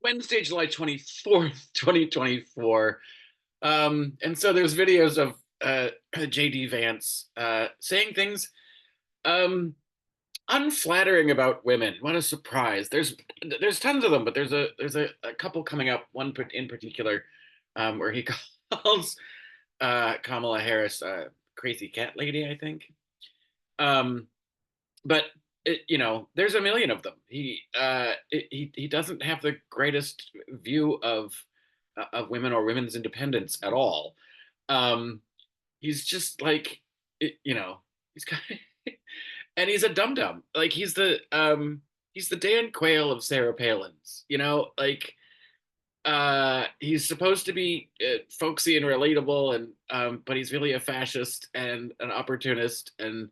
Wednesday, July 24th, 2024. And so there's videos of JD Vance saying things um, unflattering about women. What a surprise! There's tons of them, but there's a couple coming up. One in particular where he calls Kamala Harris a crazy cat lady, I think. Um, but there's a million of them. He doesn't have the greatest view of women or women's independence at all. He's just like, he's kind of, and he's a dum dum. Like he's the Dan Quayle of Sarah Palin's. Like he's supposed to be folksy and relatable, and but he's really a fascist and an opportunist. And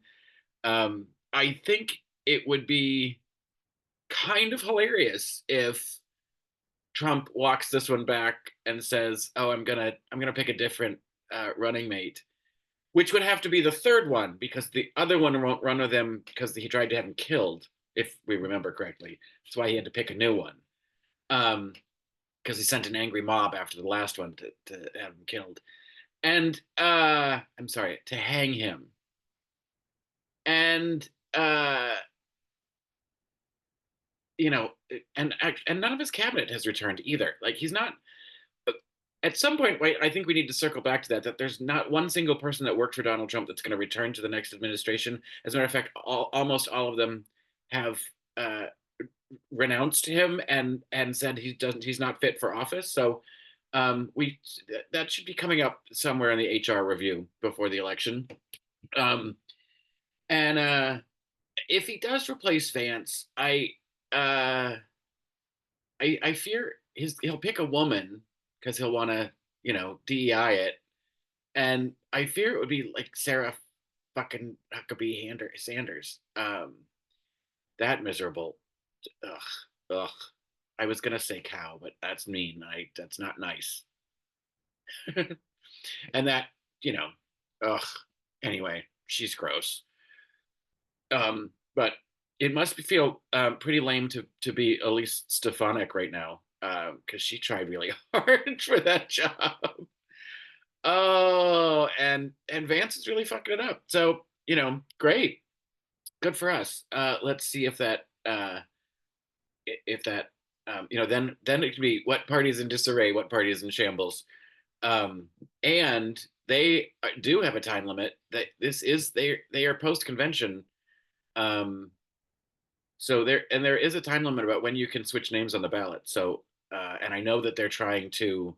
I think it would be kind of hilarious if Trump walks this one back and says, "Oh, I'm gonna pick a different running mate," which would have to be the third one because the other one won't run with him because he tried to have him killed, if we remember correctly. That's why he had to pick a new one. Because he sent an angry mob after the last one to have him killed. And I'm sorry, to hang him. And you know, and none of his cabinet has returned either. Like he's not. At some point, wait, I think we need to circle back to that. That there's not one single person that worked for Donald Trump that's going to return to the next administration. As a matter of fact, almost all of them have renounced him and said he's not fit for office. So we that should be coming up somewhere in the HR review before the election. Um, and if he does replace Vance, uh, I fear he'll pick a woman because he'll want to DEI it, and I fear it would be like Sarah fucking Huckabee Sanders. That miserable. Ugh, ugh. I was gonna say cow, but that's mean. That's not nice. And that, you know, ugh. Anyway, she's gross. But it must feel pretty lame to be Elise Stefanik right now, because she tried really hard for that job. Oh, and Vance is really fucking it up. So great, good for us. Let's see if that then it can be what party is in disarray, what party is in shambles. And they do have a time limit. That this is they are post convention. Um, so there is a time limit about when you can switch names on the ballot. So and I know that they're trying to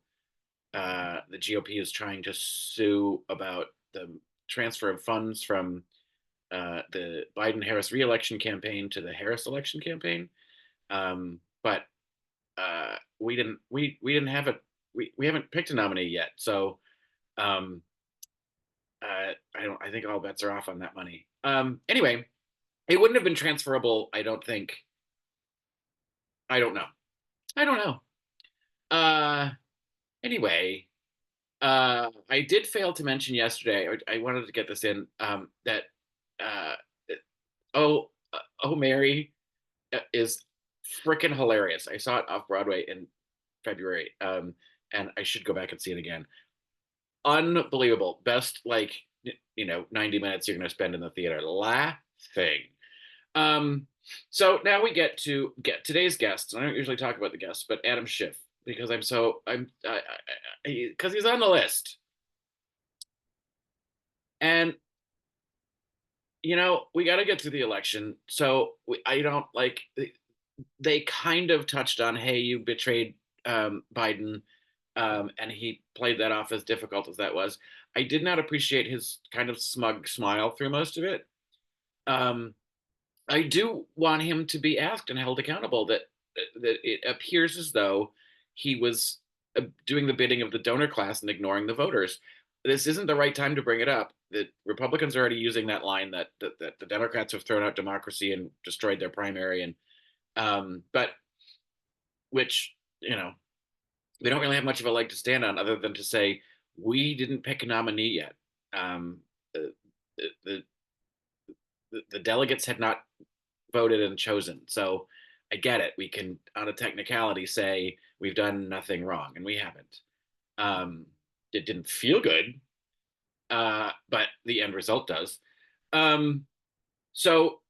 the GOP is trying to sue about the transfer of funds from the Biden Harris reelection campaign to the Harris election campaign. But we didn't have a we haven't picked a nominee yet. So um, I think all bets are off on that money. Anyway, it wouldn't have been transferable. I don't think. I don't know. I don't know. Uh, anyway, I did fail to mention yesterday. I wanted to get this in that uh, oh oh Mary is freaking hilarious. I saw it off Broadway in February, and I should go back and see it again. Unbelievable. Best 90 minutes you're going to spend in the theater laughing. Um, so now we get today's guests. I don't usually talk about the guests, but Adam Schiff, because because he's on the list. And we got to get to the election. So I don't like they kind of touched on, hey, you betrayed Biden, and he played that off as difficult as that was. I did not appreciate his kind of smug smile through most of it. I do want him to be asked and held accountable. That it appears as though he was doing the bidding of the donor class and ignoring the voters. This isn't the right time to bring it up. The Republicans are already using that line that the Democrats have thrown out democracy and destroyed their primary, and but which we don't really have much of a leg to stand on other than to say we didn't pick a nominee yet. The, the, the delegates had not voted and chosen. So I get it. We can, on a technicality, say we've done nothing wrong, and we haven't. Um, it didn't feel good, but the end result does. Um, so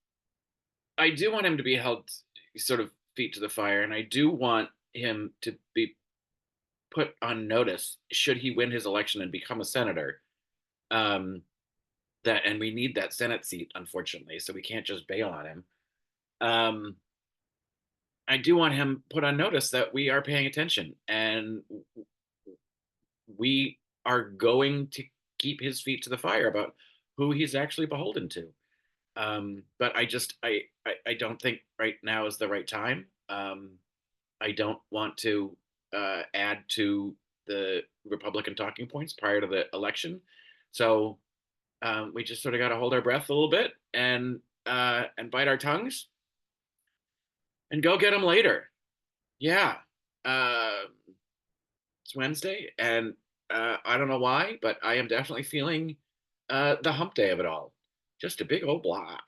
I do want him to be held sort of feet to the fire, and I do want him to be put on notice should he win his election and become a senator. Um, that and we need that Senate seat, unfortunately, so we can't just bail on him. Um, I do want him put on notice that we are paying attention and we are going to keep his feet to the fire about who he's actually beholden to. But I don't think right now is the right time. I don't want to add to the Republican talking points prior to the election. So we just sort of got to hold our breath a little bit and bite our tongues and go get them later. Yeah, uh, it's Wednesday, and I don't know why, but I am definitely feeling the hump day of it all. Just a big old blah.